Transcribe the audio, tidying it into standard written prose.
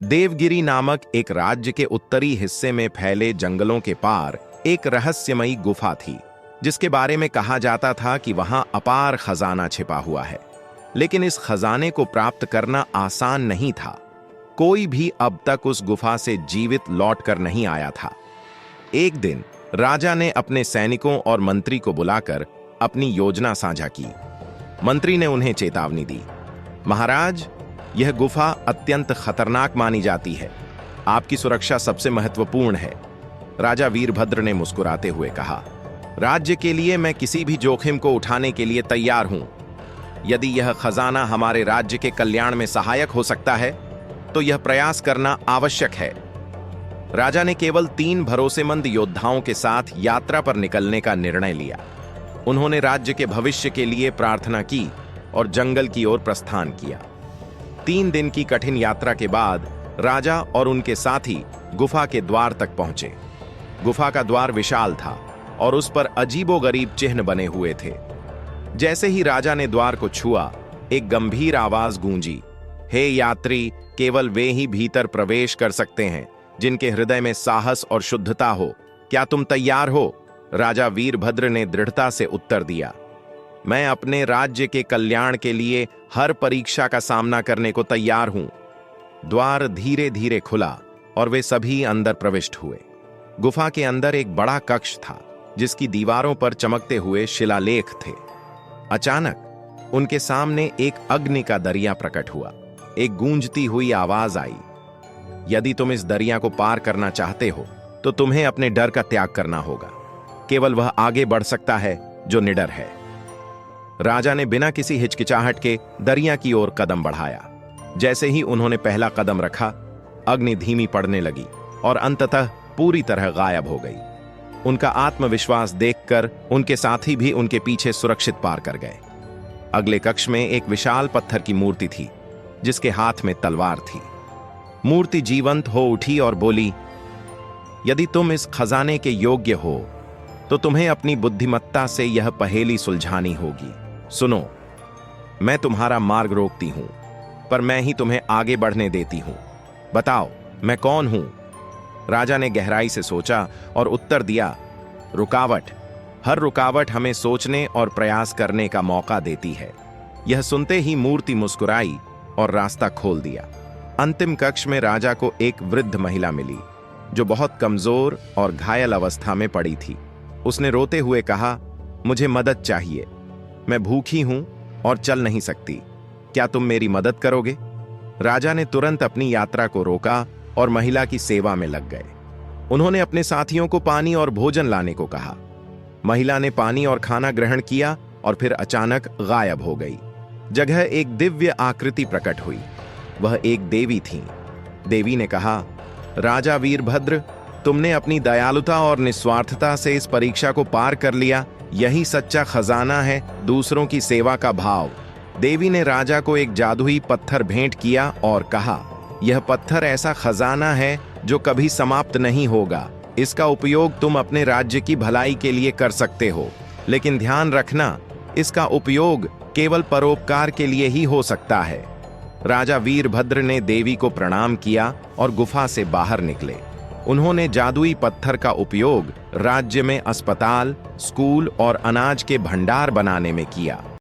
देवगिरी नामक एक राज्य के उत्तरी हिस्से में फैले जंगलों के पार एक रहस्यमयी गुफा थी, जिसके बारे में कहा जाता था कि वहां अपार खजाना छिपा हुआ है। लेकिन इस खजाने को प्राप्त करना आसान नहीं था। कोई भी अब तक उस गुफा से जीवित लौट कर नहीं आया था। एक दिन राजा ने अपने सैनिकों और मंत्री को बुलाकर अपनी योजना साझा की। मंत्री ने उन्हें चेतावनी दी, महाराज, यह गुफा अत्यंत खतरनाक मानी जाती है। आपकी सुरक्षा सबसे महत्वपूर्ण है। राजा वीरभद्र ने मुस्कुराते हुए कहा, राज्य के लिए मैं किसी भी जोखिम को उठाने के लिए तैयार हूं। यदि यह खजाना हमारे राज्य के कल्याण में सहायक हो सकता है तो यह प्रयास करना आवश्यक है। राजा ने केवल 3 भरोसेमंद योद्धाओं के साथ यात्रा पर निकलने का निर्णय लिया। उन्होंने राज्य के भविष्य के लिए प्रार्थना की और जंगल की ओर प्रस्थान किया। 3 दिन की कठिन यात्रा के बाद राजा और उनके साथी गुफा के द्वार तक पहुंचे। गुफा का द्वार विशाल था और उस पर अजीबोगरीब चिन्ह बने हुए थे। जैसे ही राजा ने द्वार को छुआ, एक गंभीर आवाज गूंजी, हे यात्री, केवल वे ही भीतर प्रवेश कर सकते हैं जिनके हृदय में साहस और शुद्धता हो। क्या तुम तैयार हो? राजा वीरभद्र ने दृढ़ता से उत्तर दिया, मैं अपने राज्य के कल्याण के लिए हर परीक्षा का सामना करने को तैयार हूं। द्वार धीरे धीरे खुला और वे सभी अंदर प्रविष्ट हुए। गुफा के अंदर एक बड़ा कक्ष था, जिसकी दीवारों पर चमकते हुए शिलालेख थे। अचानक उनके सामने एक अग्नि का दरिया प्रकट हुआ। एक गूंजती हुई आवाज आई, यदि तुम इस दरिया को पार करना चाहते हो तो तुम्हें अपने डर का त्याग करना होगा। केवल वह आगे बढ़ सकता है जो निडर है। राजा ने बिना किसी हिचकिचाहट के दरिया की ओर कदम बढ़ाया। जैसे ही उन्होंने पहला कदम रखा, अग्नि धीमी पड़ने लगी और अंततः पूरी तरह गायब हो गई। उनका आत्मविश्वास देखकर उनके साथी भी उनके पीछे सुरक्षित पार कर गए। अगले कक्ष में एक विशाल पत्थर की मूर्ति थी, जिसके हाथ में तलवार थी। मूर्ति जीवंत हो उठी और बोली, यदि तुम इस खजाने के योग्य हो तो तुम्हें अपनी बुद्धिमत्ता से यह पहेली सुलझानी होगी। सुनो, मैं तुम्हारा मार्ग रोकती हूं, पर मैं ही तुम्हें आगे बढ़ने देती हूं। बताओ, मैं कौन हूं? राजा ने गहराई से सोचा और उत्तर दिया, रुकावट। हर रुकावट हमें सोचने और प्रयास करने का मौका देती है। यह सुनते ही मूर्ति मुस्कुराई और रास्ता खोल दिया। अंतिम कक्ष में राजा को एक वृद्ध महिला मिली, जो बहुत कमजोर और घायल अवस्था में पड़ी थी। उसने रोते हुए कहा, मुझे मदद चाहिए। मैं भूखी हूं और चल नहीं सकती। क्या तुम मेरी मदद करोगे? राजा ने तुरंत अपनी यात्रा को रोका और महिला की सेवा में लग गए। उन्होंने अपने साथियों को पानी और भोजन लाने को कहा। महिला ने पानी और खाना ग्रहण किया और फिर अचानक गायब हो गई। जगह एक दिव्य आकृति प्रकट हुई। वह एक देवी थी। देवी ने कहा, राजा वीरभद्र, तुमने अपनी दयालुता और निस्वार्थता से इस परीक्षा को पार कर लिया। यही सच्चा खजाना है, दूसरों की सेवा का भाव। देवी ने राजा को एक जादुई पत्थर भेंट किया और कहा, यह पत्थर ऐसा खजाना है जो कभी समाप्त नहीं होगा। इसका उपयोग तुम अपने राज्य की भलाई के लिए कर सकते हो, लेकिन ध्यान रखना, इसका उपयोग केवल परोपकार के लिए ही हो सकता है। राजा वीरभद्र ने देवी को प्रणाम किया और गुफा से बाहर निकले। उन्होंने जादुई पत्थर का उपयोग राज्य में अस्पताल, स्कूल और अनाज के भंडार बनाने में किया।